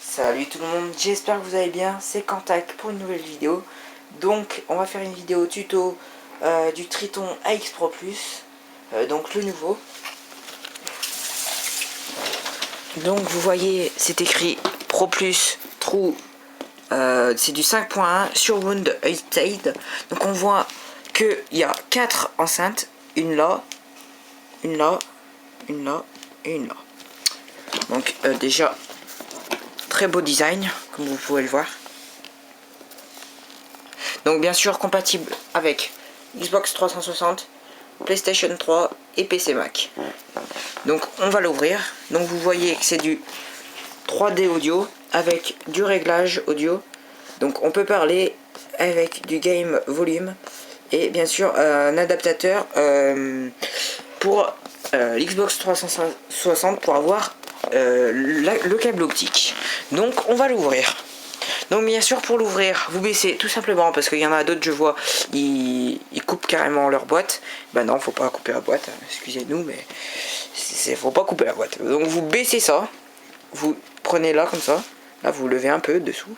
Salut tout le monde, j'espère que vous allez bien, c'est Cantac pour une nouvelle vidéo. Donc on va faire une vidéo tuto du Triton AX Pro Plus, donc le nouveau. Donc vous voyez c'est écrit Pro Plus True, c'est du 5.1 sur Wound Side. Donc on voit qu'il y a 4 enceintes, une là, une là, une là et une là. Donc déjà très beau design comme vous pouvez le voir. Donc bien sûr compatible avec Xbox 360, PlayStation 3 et PC Mac. Donc on va l'ouvrir. Donc vous voyez que c'est du 3D audio avec du réglage audio. Donc on peut parler avec du game volume et bien sûr un adaptateur pour l'Xbox 360 pour avoir le câble optique. Donc on va l'ouvrir. Donc bien sûr pour l'ouvrir vous baissez tout simplement, parce qu'il y en a d'autres je vois ils coupent carrément leur boîte. Bah non, faut pas couper la boîte, excusez-nous, mais faut pas couper la boîte. Donc vous baissez ça, vous prenez là comme ça, là vous levez un peu dessous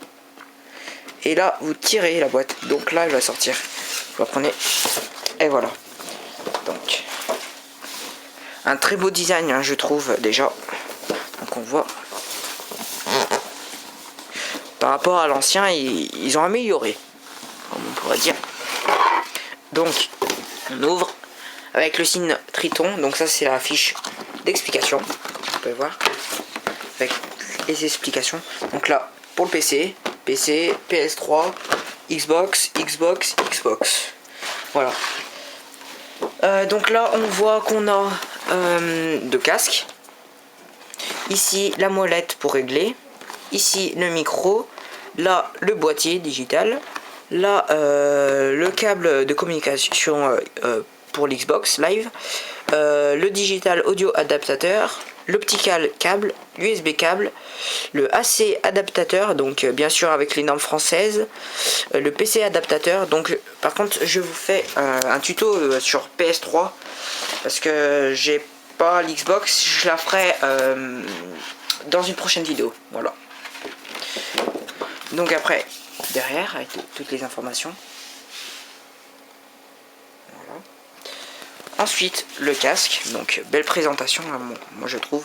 et là vous tirez la boîte. Donc là elle va sortir, vous la prenez et voilà. Donc un très beau design hein, je trouve déjà. Donc on voit par rapport à l'ancien, ils ont amélioré, comme on pourrait dire. Donc on ouvre avec le signe Triton. Donc ça c'est la fiche d'explication, comme vous pouvez voir, avec les explications. Donc là pour le PC, PS3, Xbox, Xbox. Voilà. Donc là on voit qu'on a deux casques. Ici la molette pour régler. Ici le micro. Là le boîtier digital. Là le câble de communication pour l'Xbox Live. Le digital audio adaptateur. L'optical câble, l'USB câble, le AC adaptateur, donc bien sûr avec les normes françaises, le PC adaptateur. Donc par contre je vous fais un tuto sur PS3 parce que j'ai pas l'Xbox, je la ferai dans une prochaine vidéo. Voilà. Donc après derrière avec toutes les informations. Voilà. Ensuite le casque, donc belle présentation moi je trouve.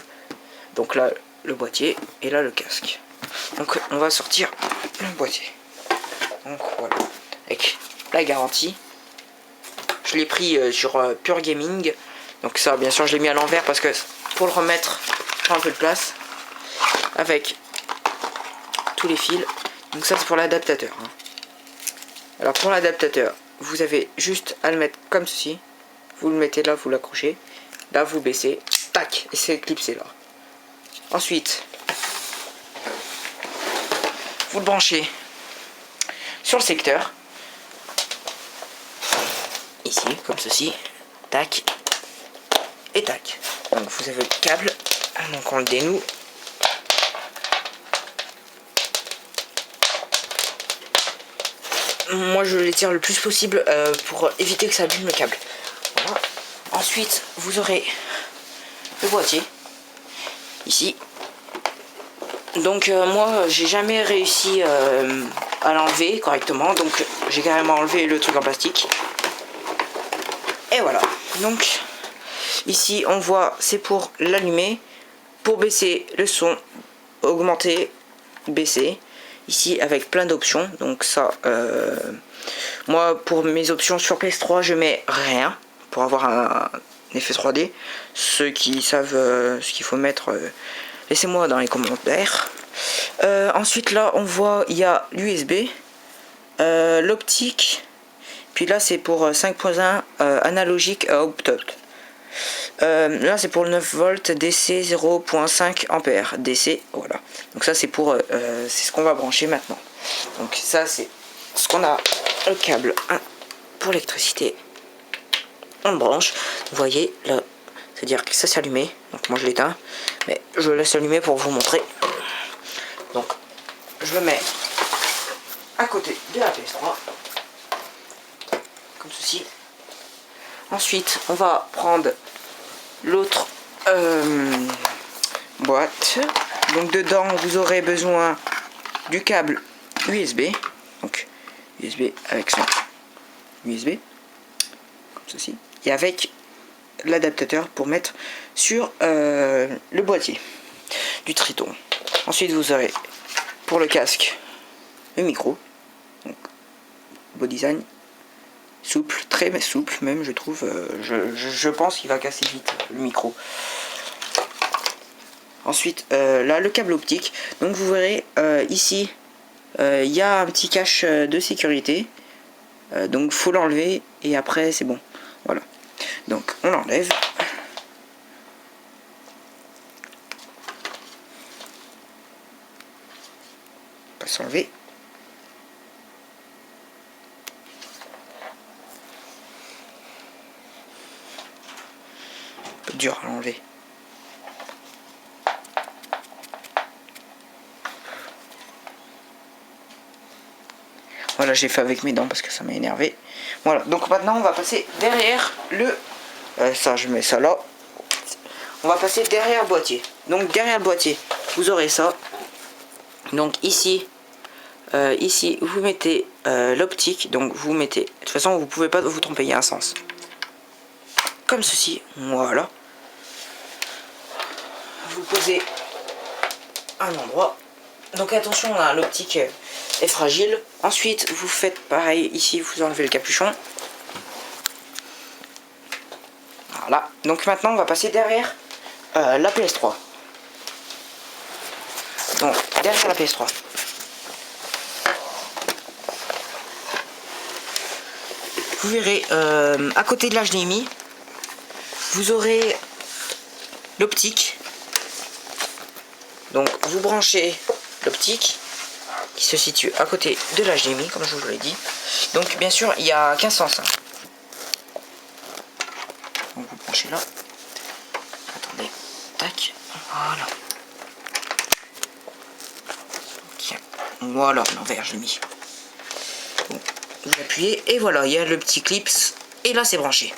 Donc là le boîtier et là le casque. Donc on va sortir le boîtier. Donc voilà, avec la garantie. Je l'ai pris sur Pure Gaming. Donc ça bien sûr je l'ai mis à l'envers parce que pour le remettre prend un peu de place. Avec tous les fils. Donc ça c'est pour l'adaptateur hein. Alors pour l'adaptateur vous avez juste à le mettre comme ceci. Vous le mettez là, vous l'accrochez. Là vous baissez, tac, et c'est clipsé là. Ensuite vous le branchez sur le secteur. Ici, comme ceci. Tac. Et tac. Donc vous avez le câble. Donc on le dénoue. Moi je l'étire le plus possible pour éviter que ça abîme le câble. Voilà. Ensuite vous aurez le boîtier. Ici. Donc moi j'ai jamais réussi à l'enlever correctement. Donc j'ai carrément enlevé le truc en plastique. Et voilà. Donc ici on voit c'est pour l'allumer, pour baisser le son, augmenter, baisser. Ici avec plein d'options. Donc ça moi pour mes options sur PS3 je mets rien pour avoir un effet 3D. Ceux qui savent ce qu'il faut mettre, laissez-moi dans les commentaires. Ensuite là on voit il y a l'USB, l'optique, puis là c'est pour 5.1 analogique output. Là c'est pour le 9 volts DC 0.5 ampères DC. Voilà, donc ça c'est pour c'est ce qu'on va brancher maintenant. Donc ça c'est ce qu'on a, le câble pour l'électricité. On le branche, vous voyez là, c'est à dire que ça s'est allumé. Donc moi je l'éteins, mais je le laisse allumer pour vous montrer. Donc je le mets à côté de la PS3 comme ceci. Ensuite, on va prendre l'autre boîte. Donc dedans, vous aurez besoin du câble USB. Donc USB avec son USB, comme ceci. Et avec l'adaptateur pour mettre sur le boîtier du Triton. Ensuite, vous aurez pour le casque le micro. Donc, beau design. Souple, très souple même je trouve, je pense qu'il va casser vite le micro. Ensuite là le câble optique, donc vous verrez ici il y a un petit cache de sécurité, donc faut l'enlever et après c'est bon, voilà, donc on l'enlève. On va s'enlever. Dur à l'enlever. Voilà, j'ai fait avec mes dents parce que ça m'a énervé. Voilà, donc maintenant on va passer derrière le... ça, je mets ça là. On va passer derrière le boîtier. Donc derrière le boîtier, vous aurez ça. Donc ici, ici vous mettez l'optique. Donc vous mettez... De toute façon, vous pouvez pas vous tromper, il y a un sens. Comme ceci, voilà. Vous posez un endroit. Donc attention, là, l'optique est fragile. Ensuite, vous faites pareil. Ici, vous enlevez le capuchon. Voilà. Donc maintenant, on va passer derrière la PS3. Donc, derrière la PS3. Vous verrez, à côté de l'HDMI, vous aurez l'optique. Donc vous branchez l'optique qui se situe à côté de l'HDMI comme je vous l'ai dit. Donc bien sûr il y a qu'un sens. Donc vous branchez là. Attendez. Tac. Voilà. Tiens. Voilà, l'envers je l'ai mis. Donc, vous appuyez et voilà, il y a le petit clip et là c'est branché.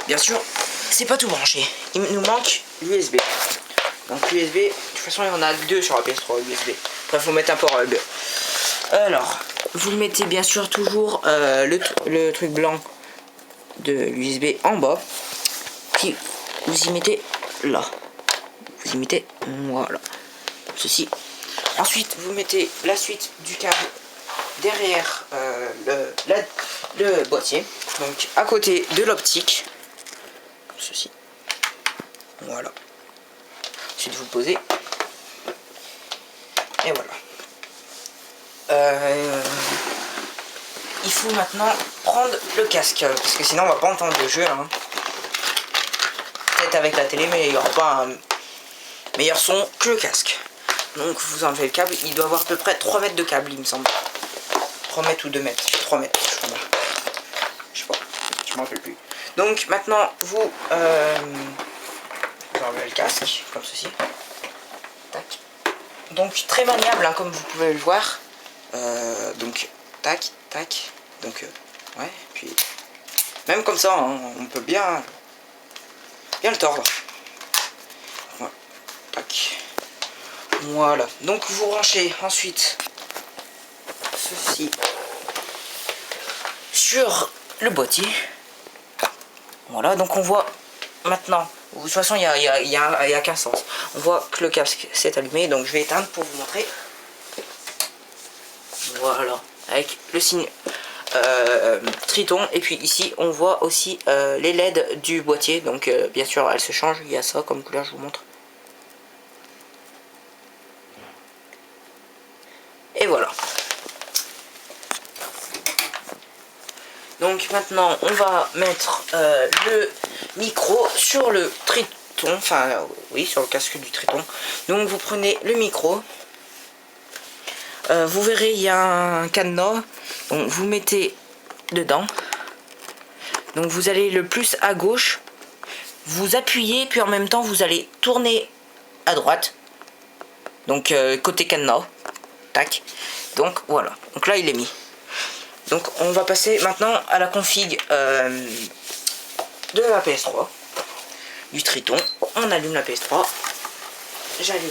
Bien sûr, c'est pas tout branché. Il nous manque l'USB. Donc l'USB, de toute façon il y en a deux sur la PS3 USB. Après il faut mettre un port hub. Alors, vous mettez bien sûr toujours le truc blanc de l'USB en bas. Puis vous y mettez là. Vous y mettez voilà. Ceci. Ensuite vous mettez la suite du câble derrière le boîtier. Donc à côté de l'optique. Comme ceci. Voilà. Ensuite vous posez et voilà. Il faut maintenant prendre le casque parce que sinon on va pas entendre le jeu hein. Peut-être avec la télé mais il n'y aura pas un meilleur son que le casque. Donc vous enlevez le câble, il doit avoir à peu près 3 mètres de câble il me semble. 3 mètres ou 2 mètres, 3 mètres je sais pas, je m'en rappelle plus. Donc maintenant vous enlevez le casque comme ceci. Tac. Donc très maniable hein, comme vous pouvez le voir. Donc tac tac. Donc ouais, puis même comme ça hein, on peut bien le tordre. Voilà. Tac. Voilà. Donc vous branchez ensuite ceci sur le boîtier. Voilà, donc on voit maintenant. De toute façon, il y a qu'un sens. On voit que le casque s'est allumé, donc je vais éteindre pour vous montrer. Voilà, avec le signe Triton. Et puis ici, on voit aussi les LED du boîtier. Donc bien sûr, elles se changent. Il y a ça comme couleur, je vous montre. Et voilà. Donc maintenant on va mettre le micro sur le Triton, enfin oui sur le casque du Triton. Donc vous prenez le micro, vous verrez il y a un cadenas, donc vous mettez dedans. Donc vous allez le plus à gauche, vous appuyez puis en même temps vous allez tourner à droite. Donc côté cadenas, tac. Donc voilà, donc là il est mis. Donc on va passer maintenant à la config de la PS3, du Triton. On allume la PS3. J'allume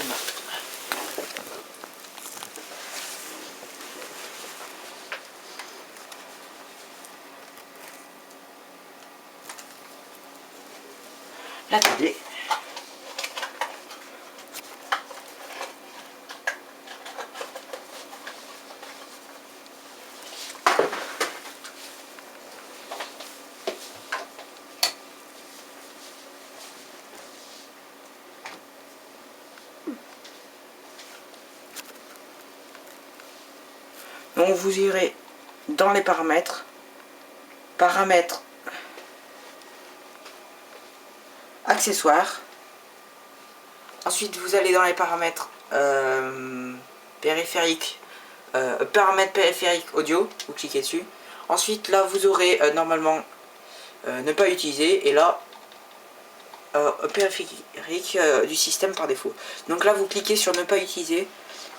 la télé. Donc vous irez dans les paramètres, accessoires. Ensuite vous allez dans les paramètres périphériques, paramètres périphériques audio, vous cliquez dessus. Ensuite là vous aurez normalement ne pas utiliser, et là périphérique du système par défaut. Donc là vous cliquez sur ne pas utiliser,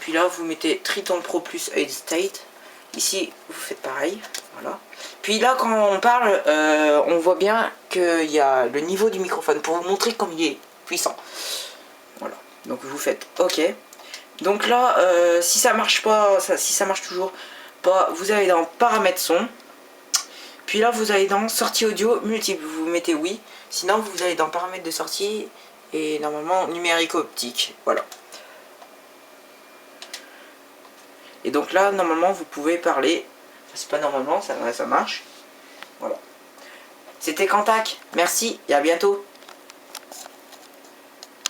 puis là vous mettez Triton Pro Plus Aid State. Ici vous faites pareil, voilà. Puis là quand on parle, on voit bien qu'il y a le niveau du microphone pour vous montrer comme il est puissant. Voilà, donc vous faites OK. Donc là si ça marche pas, si ça marche toujours pas, vous allez dans paramètres son. Puis là vous allez dans sortie audio multiple, vous mettez oui. Sinon vous allez dans paramètres de sortie et normalement numérique optique. Voilà. Et donc là normalement vous pouvez parler. C'est pas normalement, ça marche. Voilà. C'était Cantac. Merci et à bientôt.